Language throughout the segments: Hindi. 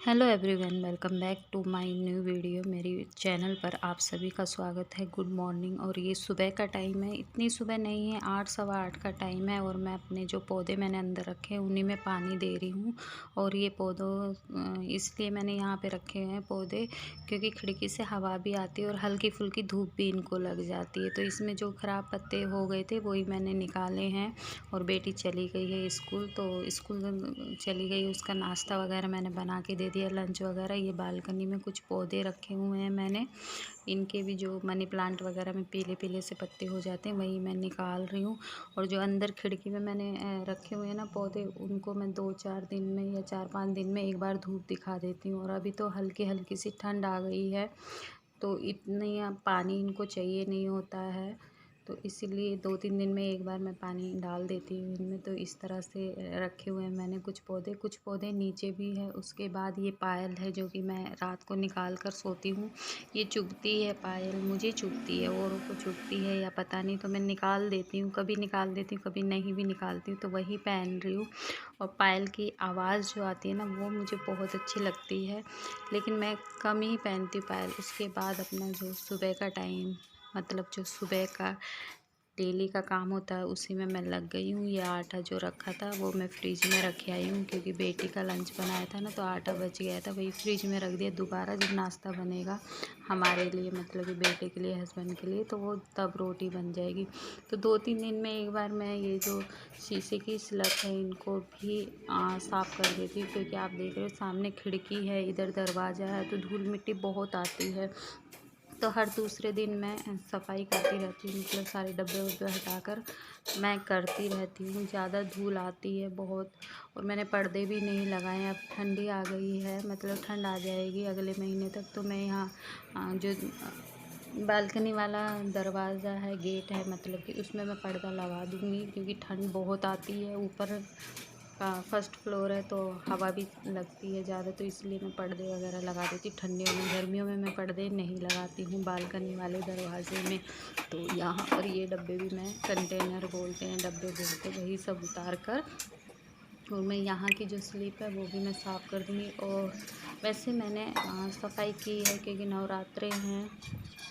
Hello everyone, welcome back to my new video. मेरी चैनल पर आप सभी का स्वागत है। Good morning. और ये सुबह का टाइम है, इतनी सुबह नहीं है, 8 सवा 8 का टाइम है। और मैं अपने जो पौधे मैंने अंदर रखे हैं उन्हीं में पानी दे रही हूँ। और ये पौधों इसलिए मैंने यहाँ पे रखे हुए हैं पौधे, क्योंकि खिड़की से हवा भी आती है और हल्की फुल्की धूप भी इनको लग जाती है। तो इसमें जो ख़राब पत्ते हो गए थे वही मैंने निकाले हैं। और बेटी चली गई है स्कूल, तो स्कूल चली गई, उसका नाश्ता वगैरह मैंने बना के दे दिया, लंच वगैरह। ये बालकनी में कुछ पौधे रखे हुए हैं मैंने, इनके भी जो मनी प्लांट वगैरह में पीले पीले से पत्ते हो जाते हैं वही मैं निकाल रही हूँ। और जो अंदर खिड़की में मैंने रखे हुए हैं ना पौधे, उनको मैं 2-4 दिन में या 4-5 दिन में एक बार धूप दिखा देती हूँ। और अभी तो हल्की हल्की सी ठंड आ गई है, तो इतनी पानी इनको चाहिए नहीं होता है, तो इसीलिए 2-3 दिन में एक बार मैं पानी डाल देती हूँ इनमें। तो इस तरह से रखे हुए हैं मैंने कुछ पौधे नीचे भी है। उसके बाद ये पायल है जो कि मैं रात को निकाल कर सोती हूँ। ये चुभती है पायल, मुझे चुभती है, औरों को चुभती है या पता नहीं, तो मैं निकाल देती हूँ। कभी निकाल देती हूँ, कभी नहीं भी निकालती हूँ, तो वही पहन रही हूँ। और पायल की आवाज़ जो आती है ना, वो मुझे बहुत अच्छी लगती है, लेकिन मैं कम ही पहनती हूँ पायल। उसके बाद अपना जो सुबह का टाइम, मतलब जो सुबह का डेली का काम होता है, उसी में मैं लग गई हूँ। ये आटा जो रखा था वो मैं फ्रिज में रखे आई हूँ, क्योंकि बेटी का लंच बनाया था ना, तो आटा बच गया था, वही फ्रिज में रख दिया। दोबारा जब नाश्ता बनेगा हमारे लिए, मतलब कि बेटे के लिए, हस्बैंड के लिए, तो वो तब रोटी बन जाएगी। तो 2-3 दिन में एक बार मैं ये जो शीशे की स्लग है इनको भी साफ़ कर देती हूँ, क्योंकि आप देख रहे हो सामने खिड़की है, इधर दरवाज़ा है, तो धूल मिट्टी बहुत आती है। तो हर दूसरे दिन मैं सफाई करती रहती हूँ, मतलब सारे डब्बे वब्बे हटाकर मैं करती रहती हूँ। ज़्यादा धूल आती है बहुत। और मैंने पर्दे भी नहीं लगाए। अब ठंडी आ गई है, मतलब ठंड आ जाएगी अगले महीने तक, तो मैं यहाँ जो बालकनी वाला दरवाज़ा है, गेट है, मतलब कि उसमें मैं पर्दा लगा दूँगी, क्योंकि ठंड बहुत आती है। ऊपर का फर्स्ट फ्लोर है तो हवा भी लगती है ज़्यादा, तो इसलिए मैं पर्दे वगैरह लगा देती हूँ ठंडियों में। गर्मियों में मैं पर्दे नहीं लगाती हूँ बालकनी वाले दरवाजे में। तो यहाँ पर ये डब्बे भी मैं कंटेनर बोलते हैं, डब्बे बोलते हैं, वही सब उतार कर, और मैं यहाँ की जो स्लिप है वो भी मैं साफ़ कर दूँगी। और वैसे मैंने सफाई की है, क्योंकि नवरात्रे हैं,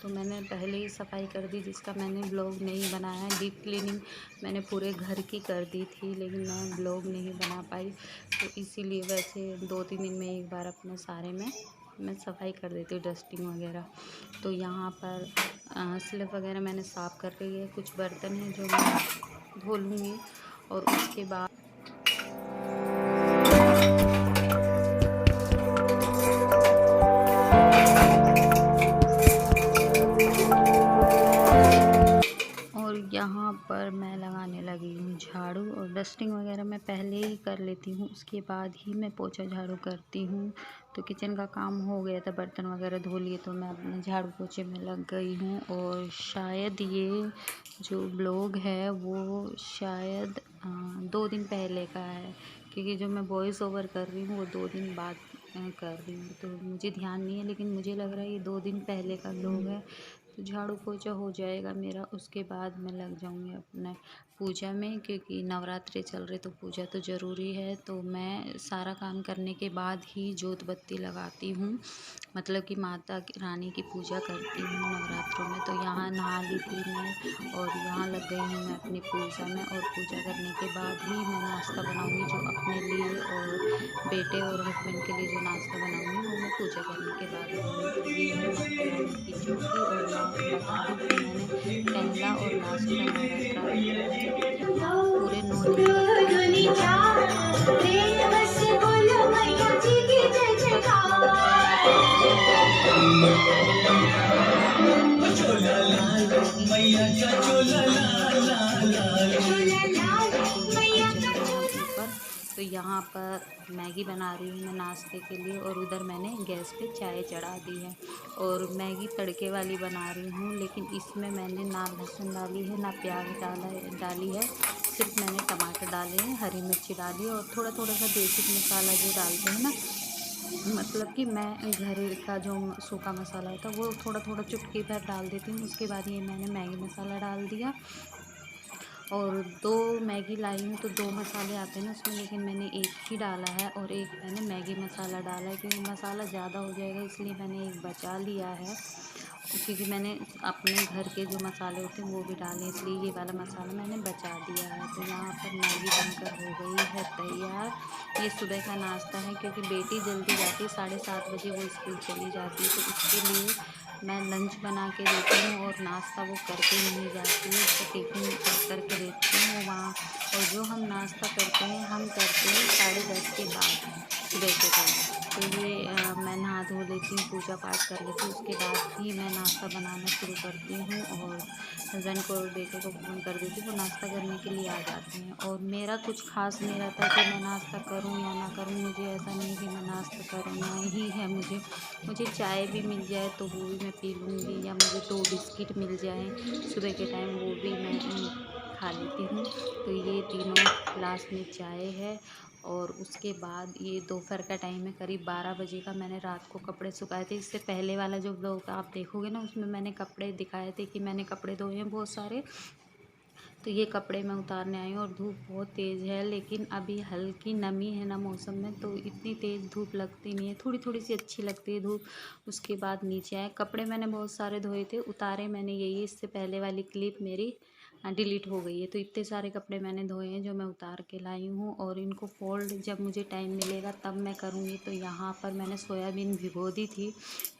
तो मैंने पहले ही सफाई कर दी, जिसका मैंने ब्लॉग नहीं बनाया। डीप क्लीनिंग मैंने पूरे घर की कर दी थी, लेकिन मैं ब्लॉग नहीं बना पाई, तो इसीलिए वैसे 2-3 दिन में एक बार अपने सारे में मैं सफाई कर देती हूँ, डस्टिंग वगैरह। तो यहाँ पर स्लिप वगैरह मैंने साफ़ कर ली है। कुछ बर्तन हैं जो मैं धो लूँगी। और उसके बाद और यहाँ पर मैं लगाने लगी हूँ झाड़ू। और डस्टिंग वगैरह मैं पहले ही कर लेती हूँ, उसके बाद ही मैं पोछा झाड़ू करती हूँ। तो किचन का काम हो गया था, बर्तन वगैरह धो लिए, तो मैं अपने झाड़ू पोछे में लग गई हूँ। और शायद ये जो ब्लॉग है वो शायद 2 दिन पहले का है, क्योंकि जो मैं वॉइस ओवर कर रही हूँ वो 2 दिन बाद कर रही हूँ, तो मुझे ध्यान नहीं है, लेकिन मुझे लग रहा है ये 2 दिन पहले का ब्लॉग है। तो झाड़ू पोछा हो जाएगा मेरा, उसके बाद मैं लग जाऊँगी अपने पूजा में, क्योंकि नवरात्रे चल रहे तो पूजा तो ज़रूरी है। तो मैं सारा काम करने के बाद ही जोत बत्ती लगाती हूँ, मतलब कि माता की रानी की पूजा करती हूँ नवरात्रों में। तो यहाँ नहा ली थी मैं, और यहाँ लग गई हूँ मैं अपनी पूजा में। और पूजा करने के बाद ही मैं नाश्ता बनाऊँगी, जो अपने लिए और बेटे और हस्बैंड के लिए जो नाश्ता बनाऊँगी वो मैं पूजा करने के बाद बनाऊँगी। तो ये है माता रानी की ज्योति। और मैं बता दूँ कि मैंने पहला और लास्ट का नवरात्रा रखा है, पूरे 9 दिन लगता है पहला और लास्ट का नवरात्रा करने में। और फर्स्ट फ्लोर है, जोगी चल रहे हैं ऊपर। तो यहाँ पर मैगी बना रही हूँ मैं नाश्ते के लिए, और उधर मैंने गैस पे चाय चढ़ा दी है। और मैगी तड़के वाली बना रही हूँ, लेकिन इसमें मैंने ना लहसुन डाली है, ना प्याज डाली है। सिर्फ मैंने टमाटर डाले हैं, हरी मिर्ची डाली है, और थोड़ा थोड़ा सा बेसिक मसाला जो डालते हैं ना, मतलब कि मैं घर का जो सूखा मसाला होता है वो थोड़ा थोड़ा चुटकी भर डाल देती हूँ। उसके बाद ये मैंने मैगी मसाला डाल दिया। और 2 मैगी लाई हूँ, तो 2 मसाले आते हैं ना उसमें, लेकिन मैंने एक ही डाला है और एक मैंने मैगी मसाला डाला है, क्योंकि मसाला ज़्यादा हो जाएगा इसलिए मैंने एक बचा लिया है। क्योंकि मैंने अपने घर के जो मसाले होते हैं वो भी डाले, इसलिए ये वाला मसाला मैंने बचा दिया है। तो यहाँ पर मैगी बनकर हो गई है तैयार। ये सुबह का नाश्ता है, क्योंकि बेटी जल्दी जाती है, 7:30 बजे वो स्कूल चली जाती है, तो इसके लिए मैं लंच बना के देती हूँ और नाश्ता वो करके नहीं जाती है, उसको टिफ़िन पैक करके देती हूँ वहाँ। और जो हम नाश्ता करते हैं हम करते हैं 10:30 के बाद सुबह के टाइम। तो ये मैं नहा धो लेती हूँ, पूजा पाठ कर लेती हूँ, उसके बाद ही मैं नाश्ता बनाना शुरू करती हूँ और हस्बैंड को और बेटे को फ़ोन कर देती हूँ, वो नाश्ता करने के लिए आ जाते हैं। और मेरा कुछ ख़ास नहीं रहता कि मैं नाश्ता करूँ या ना करूँ, मुझे ऐसा नहीं कि मैं नाश्ता करना ही है मुझे चाय भी मिल जाए तो वो भी मैं पी लूँगी, या मुझे 2 बिस्किट मिल जाएँ सुबह के टाइम वो भी मैं खा लेती हूँ। तो ये तीनों ग्लास में चाय है। और उसके बाद ये दोपहर का टाइम है, करीब 12 बजे का। मैंने रात को कपड़े सुखाए थे, इससे पहले वाला जो व्लॉग आप देखोगे ना उसमें मैंने कपड़े दिखाए थे कि मैंने कपड़े धोए हैं बहुत सारे। तो ये कपड़े मैं उतारने आई हूँ और धूप बहुत तेज़ है, लेकिन अभी हल्की नमी है ना मौसम में, तो इतनी तेज़ धूप लगती नहीं है, थोड़ी थोड़ी सी अच्छी लगती है धूप। उसके बाद नीचे आए, कपड़े मैंने बहुत सारे धोए थे, उतारे मैंने यही, इससे पहले वाली क्लिप मेरी डिलीट हो गई है। तो इतने सारे कपड़े मैंने धोए हैं जो मैं उतार के लाई हूँ, और इनको फ़ोल्ड जब मुझे टाइम मिलेगा तब मैं करूँगी। तो यहाँ पर मैंने सोयाबीन भिगो दी थी,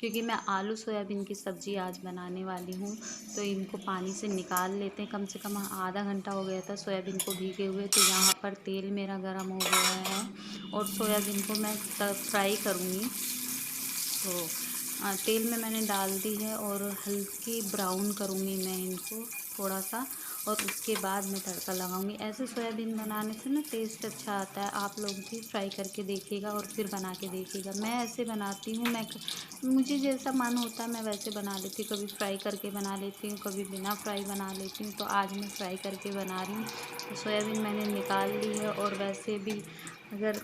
क्योंकि मैं आलू सोयाबीन की सब्ज़ी आज बनाने वाली हूँ। तो इनको पानी से निकाल लेते हैं, कम से कम आधा घंटा हो गया था सोयाबीन को भीगे हुए। तो यहाँ पर तेल मेरा गर्म हो गया है और सोयाबीन को मैं फ्राई करूँगी। तो तेल में मैंने डाल दी है और हल्की ब्राउन करूँगी मैं इनको थोड़ा सा, और उसके बाद मैं तड़का लगाऊंगी। ऐसे सोयाबीन बनाने से ना टेस्ट अच्छा आता है। आप लोग भी फ्राई करके देखिएगा और फिर बना के देखिएगा। मैं ऐसे बनाती हूँ, मुझे जैसा मन होता है मैं वैसे बना लेती हूँ। कभी फ्राई करके बना लेती हूँ, कभी बिना फ्राई बना लेती हूँ। तो आज मैं फ्राई करके बना रही हूँ। तो सोयाबीन मैंने निकाल ली है, और वैसे भी अगर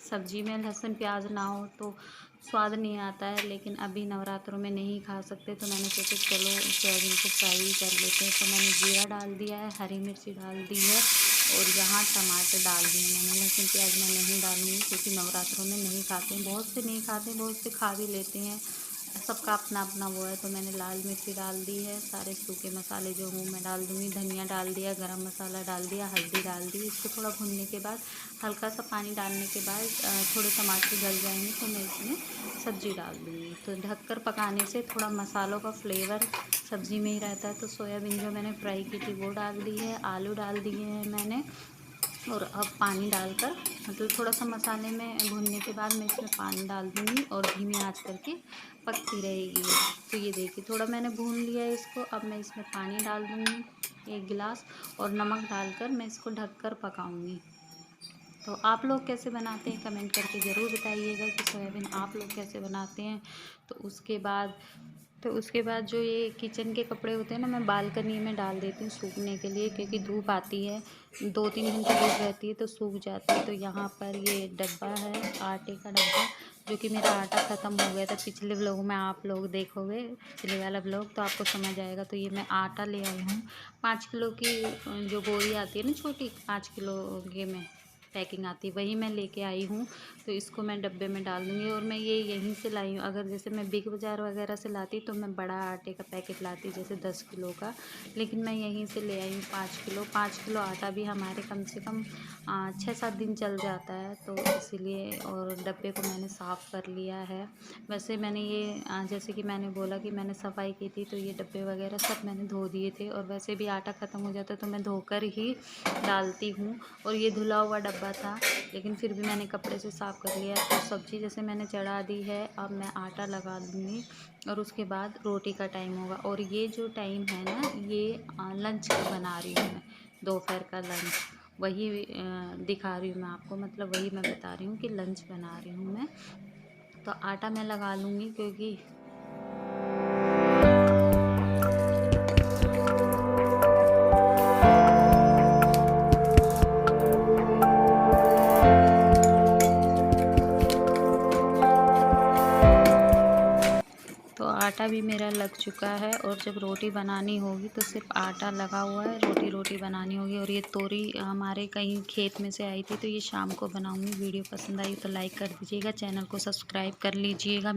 सब्जी में लहसुन प्याज ना हो तो स्वाद नहीं आता है, लेकिन अभी नवरात्रों में नहीं खा सकते, तो मैंने सोचा चलो सोयाबीन को फ्राई कर लेते हैं। तो मैंने जीरा डाल दिया है, हरी मिर्ची डाल दी है, और यहाँ टमाटर डाल दिए मैंने। लहसुन प्याज मैं नहीं डालूँगी, क्योंकि नवरात्रों में नहीं खाते हैं, बहुत से नहीं खाते, बहुत से खा भी लेते हैं, सबका अपना अपना वो है। तो मैंने लाल मिर्ची डाल दी है, सारे सूखे मसाले जो हूँ मैं डाल दूँगी, धनिया डाल दिया, गरम मसाला डाल दिया, हल्दी डाल दी। इसको थोड़ा भुनने के बाद हल्का सा पानी डालने के बाद थोड़े टमाटर गल जाएंगे तो मैं इसमें सब्ज़ी डाल दूँगी। तो ढककर पकाने से थोड़ा मसालों का फ्लेवर सब्ज़ी में ही रहता है। तो सोयाबीन जो मैंने फ्राई की थी वो डाल दी है, आलू डाल दिए हैं मैंने, और अब पानी डालकर मतलब थोड़ा सा मसाले में भूनने के बाद मैं इसमें पानी डाल दूँगी और धीमी आंच करके पकती रहेगी। तो ये देखिए थोड़ा मैंने भून लिया है इसको। अब मैं इसमें पानी डाल दूँगी 1 गिलास, और नमक डालकर मैं इसको ढककर पकाऊँगी। तो आप लोग कैसे बनाते हैं कमेंट करके ज़रूर बताइएगा कि सोयाबीन आप लोग कैसे बनाते हैं। तो उसके बाद जो ये किचन के कपड़े होते हैं ना, मैं बालकनी में डाल देती हूँ सूखने के लिए, क्योंकि धूप आती है 2-3 घंटे धूप रहती है तो सूख जाती है। तो यहाँ पर ये डब्बा है, आटे का डब्बा, जो कि मेरा आटा ख़त्म हो गया था। पिछले व्लॉग में आप लोग देखोगे, पिछले वाला व्लॉग, तो आपको समझ आएगा। तो ये मैं आटा ले आई हूँ 5 किलो की, जो बोरी आती है ना छोटी, 5 किलो के में पैकिंग आती है, वही मैं लेके आई हूँ। तो इसको मैं डब्बे में डाल दूँगी, और मैं ये यहीं से लाई हूँ। अगर जैसे मैं बिग बाज़ार वगैरह से लाती तो मैं बड़ा आटे का पैकेट लाती, जैसे 10 किलो का, लेकिन मैं यहीं से ले आई हूँ 5 किलो। 5 किलो आटा भी हमारे कम से कम 6-7 दिन चल जाता है, तो इसीलिए। और डब्बे को मैंने साफ़ कर लिया है। वैसे मैंने ये जैसे कि मैंने बोला कि मैंने सफाई की थी, तो ये डब्बे वगैरह सब मैंने धो दिए थे, और वैसे भी आटा ख़त्म हो जाता है तो मैं धोकर ही डालती हूँ। और ये धुला हुआ डब्बा था, लेकिन फिर भी मैंने कपड़े से साफ़ कर लिया। तो सब्ज़ी जैसे मैंने चढ़ा दी है, अब मैं आटा लगा दूँगी, और उसके बाद रोटी का टाइम होगा। और ये जो टाइम है ना, ये लंच बना रही हूँ मैं, दोपहर का लंच, वही दिखा रही हूँ मैं आपको, मतलब वही मैं बता रही हूँ कि लंच बना रही हूँ मैं। तो आटा मैं लगा लूँगी, क्योंकि तो आटा भी मेरा लग चुका है और जब रोटी बनानी होगी तो सिर्फ आटा लगा हुआ है, रोटी बनानी होगी। और ये तोरी हमारे कहीं खेत में से आई थी, तो ये शाम को बनाऊंगी। वीडियो पसंद आई तो लाइक कर दीजिएगा, चैनल को सब्सक्राइब कर लीजिएगा।